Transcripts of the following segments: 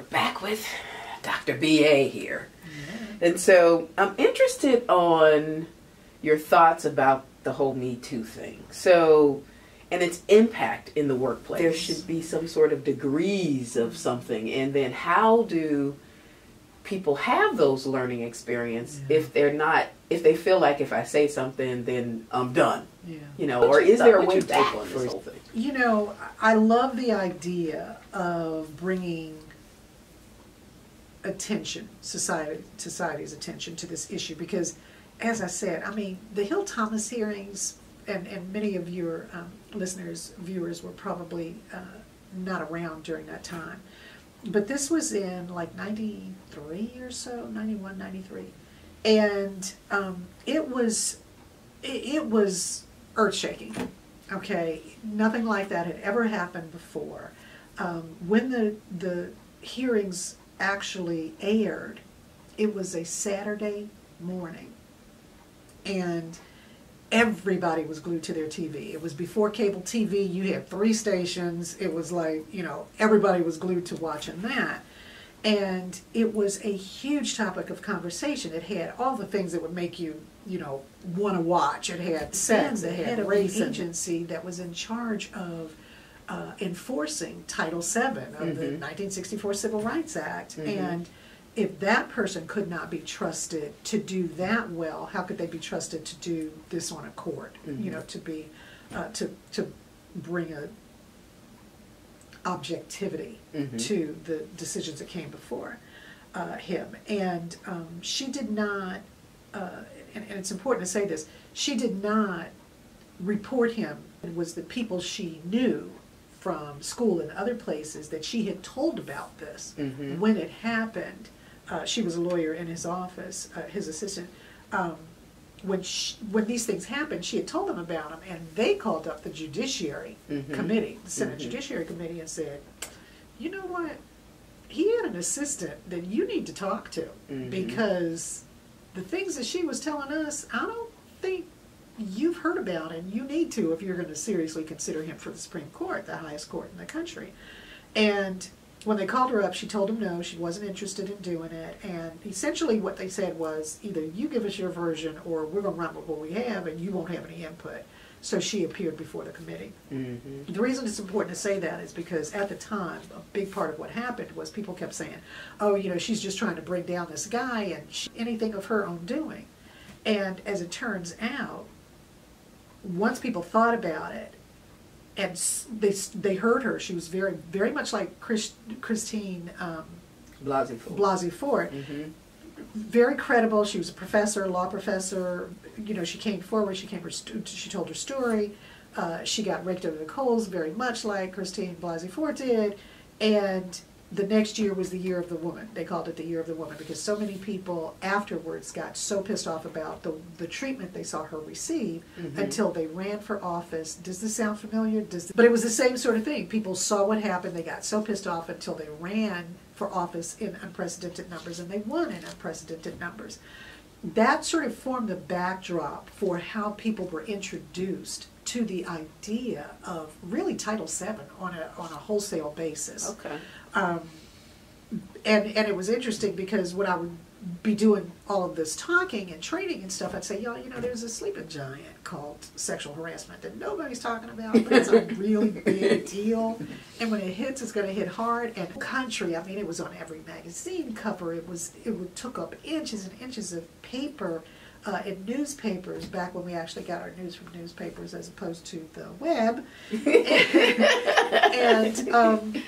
Back with Dr. B.A. here. And so I'm interested on your thoughts about the whole Me Too thing. So, and its impact in the workplace. There should be some sort of degrees of something. And then how do people have those learning experience if they're not, if they feel like if I say something, then I'm done? Yeah. You know, or is there a way back on this whole thing? You know, I love the idea of bringing attention, society's attention to this issue, because as I said, I mean, the Hill Thomas hearings, and many of your listeners, viewers were probably not around during that time, but this was in like 93 or so, 91, 93, and it was earth-shaking. Okay, nothing like that had ever happened before. When the hearings actually aired, it was a Saturday morning, and everybody was glued to their TV. It was before cable TV. You had 3 stations. It was like, you know, everybody was glued to watching that, and it was a huge topic of conversation. It had all the things that would make you, you know, want to watch. It had sex. It had race agency that was in charge of enforcing Title VII of the 1964 Civil Rights Act. And if that person could not be trusted to do that well, how could they be trusted to do this on a court? You know, to be to bring a objectivity to the decisions that came before him. And she did not, and it's important to say this, she did not report him. It was the people she knew from school and other places that she had told about this when it happened. She was a lawyer in his office, his assistant. When these things happened, she had told them about them, and they called up the Judiciary Committee, the Senate Judiciary Committee, and said, you know what, he had an assistant that you need to talk to, because the things that she was telling us, I don't think you've heard about, and you need to if you're going to seriously consider him for the Supreme Court, the highest court in the country. And when they called her up, she told them no, she wasn't interested in doing it. And essentially what they said was, either you give us your version or we're going to run with what we have and you won't have any input. So she appeared before the committee. The reason it's important to say that is because at the time, a big part of what happened was people kept saying, oh, you know, she's just trying to bring down this guy and anything of her own doing. And as it turns out, once people thought about it, and they heard her, she was very, very much like Christine Blasey Ford. Very credible. She was a professor, law professor. You know, she came forward. She told her story. She got raked over the coals, very much like Christine Blasey Ford did. And the next year was the Year of the Woman. They called it the Year of the Woman because so many people afterwards got so pissed off about the treatment they saw her receive until they ran for office. Does this sound familiar? But it was the same sort of thing. People saw what happened. They got so pissed off until they ran for office in unprecedented numbers, and they won in unprecedented numbers. That sort of formed the backdrop for how people were introduced to the idea of really Title VII on a wholesale basis. Okay. And it was interesting because when I would be doing all of this talking and training and stuff, I'd say, y'all, you know, there's a sleeping giant called sexual harassment that nobody's talking about, but it's a really big deal. And when it hits, it's going to hit hard. And country, I mean, it was on every magazine cover. It took up inches and inches of paper in newspapers back when we actually got our news from newspapers as opposed to the web. And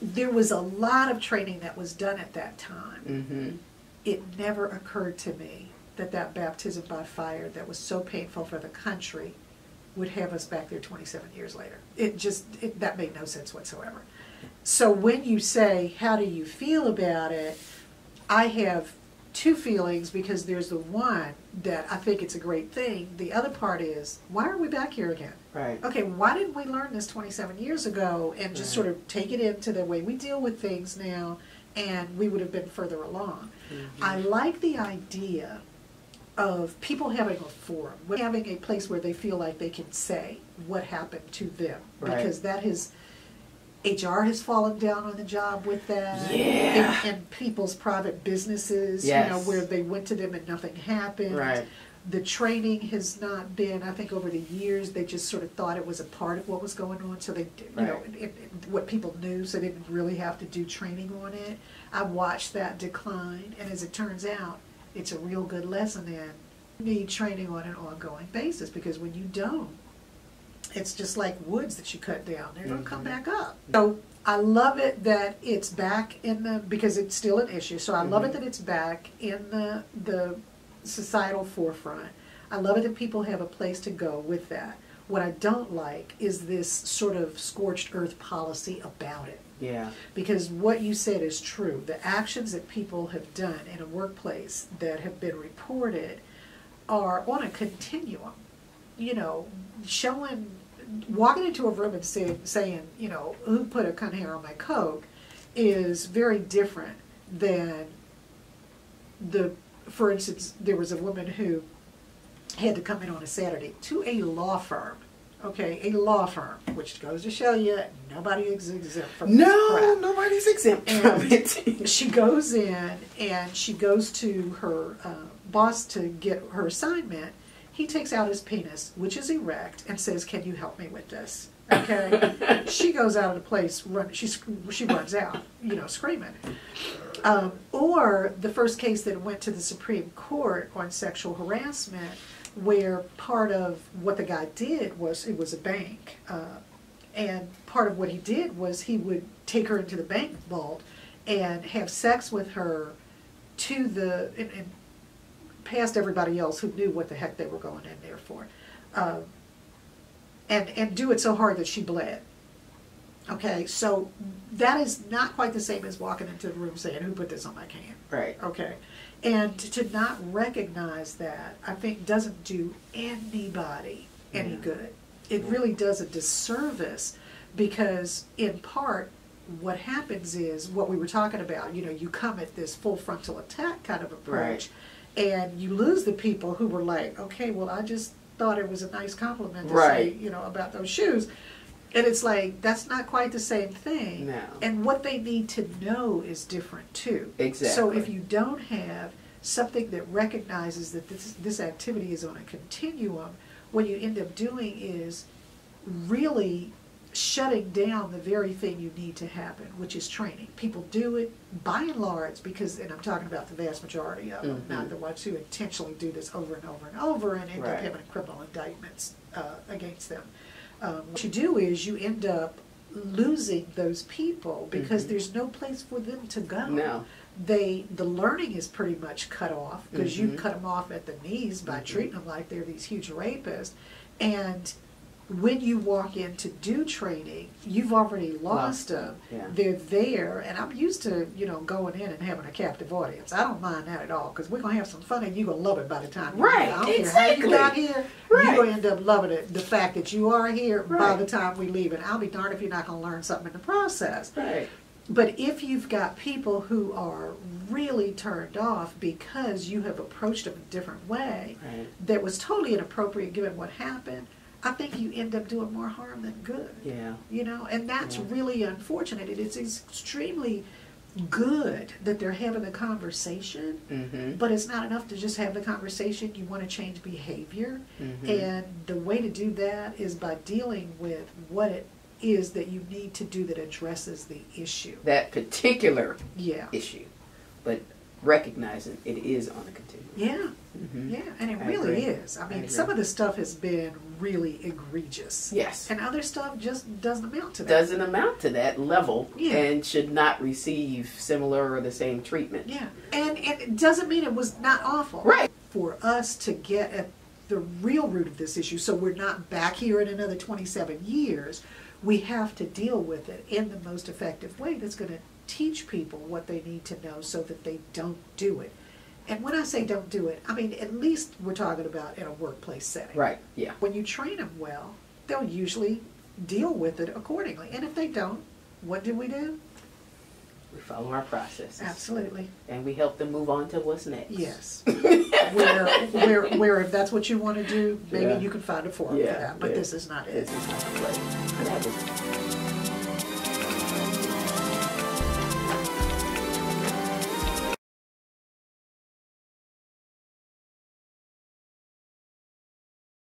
there was a lot of training that was done at that time. It never occurred to me that that baptism by fire that was so painful for the country would have us back there 27 years later. That made no sense whatsoever. So when you say, how do you feel about it, I have two feelings, because there's the one that I think it's a great thing. The other part is, why are we back here again? Right. Okay, why didn't we learn this 27 years ago and just sort of take it into the way we deal with things now, and we would have been further along. I like the idea of people having a forum, having a place where they feel like they can say what happened to them, because that has, HR has fallen down on the job with that, and people's private businesses, you know, where they went to them and nothing happened. Right. The training has not been, I think over the years, they just sort of thought it was a part of what was going on, so they, you know, what people knew, so they didn't really have to do training on it. I watched that decline, and as it turns out, it's a real good lesson in you need training on an ongoing basis, because when you don't, it's just like woods that you cut down. They're going to come back up. So I love it that it's back in the, because it's still an issue, so I love it that it's back in the societal forefront. I love it that people have a place to go with that. What I don't like is this sort of scorched earth policy about it. Yeah. Because what you said is true. The actions that people have done in a workplace that have been reported are on a continuum. You know, walking into a room and saying, you know, who put a cunt hair on my coat is very different than for instance, there was a woman who had to come in on a Saturday to a law firm. Okay, a law firm, which goes to show you nobody is exempt from this crap. Nobody's exempt from it. She goes in and she goes to her boss to get her assignment. He takes out his penis, which is erect, and says, "Can you help me with this?" Okay. She goes out of the place. She runs out, you know, screaming. Or the first case that went to the Supreme Court on sexual harassment, where part of what the guy did was, it was a bank, and part of what he did was he would take her into the bank vault and have sex with her to the and past everybody else who knew what the heck they were going in there for, and do it so hard that she bled. Okay, so that is not quite the same as walking into the room saying, "Who put this on my can?" Right. Okay. And to not recognize that, I think, doesn't do anybody any good. It really does a disservice, because in part, what happens is what we were talking about. You know, you come at this full frontal attack kind of approach, and you lose the people who were like, "Okay, well, I just thought it was a nice compliment to say, you know, about those shoes." And it's like, that's not quite the same thing. No. And what they need to know is different too. Exactly. So if you don't have something that recognizes that this activity is on a continuum, what you end up doing is really shutting down the very thing you need to happen, which is training. People do it by and large because, and I'm talking about the vast majority of them, not the ones who intentionally do this over and over and over and end up having criminal indictments against them. What you do is you end up losing those people because there's no place for them to go. No. The learning is pretty much cut off because you cut them off at the knees by treating them like they're these huge rapists. And when you walk in to do training, you've already lost them. Yeah. They're there, and I'm used to, you know, going in and having a captive audience. I don't mind that at all, because we're going to have some fun, and you're going to love it by the time you Right, I don't care how you got here, you're going to end up loving it. The fact that you are here by the time we leave, and I'll be darned if you're not going to learn something in the process. Right. But if you've got people who are really turned off because you have approached them a different way that was totally inappropriate given what happened, I think you end up doing more harm than good. Yeah. You know, and that's really unfortunate. It's extremely good that they're having the conversation, but it's not enough to just have the conversation. You want to change behavior, and the way to do that is by dealing with what it is that you need to do that addresses the issue. That particular issue, but recognizing it is on a continuum. Yeah. Yeah, and it really is. I mean, some of the stuff has been really egregious. Yes. And other stuff just doesn't amount to that. Doesn't amount to that level and should not receive similar or the same treatment. Yeah. And it doesn't mean it was not awful. Right. For us to get at the real root of this issue, so we're not back here in another 27 years, we have to deal with it in the most effective way that's going to teach people what they need to know so that they don't do it. And when I say don't do it, I mean at least we're talking about in a workplace setting. Right, yeah. When you train them well, they'll usually deal with it accordingly. And if they don't, what do? We follow our processes. Absolutely. And we help them move on to what's next. Yes. where if that's what you want to do, maybe Yeah. you can find a forum for that. But this is not it. This is not the place. That was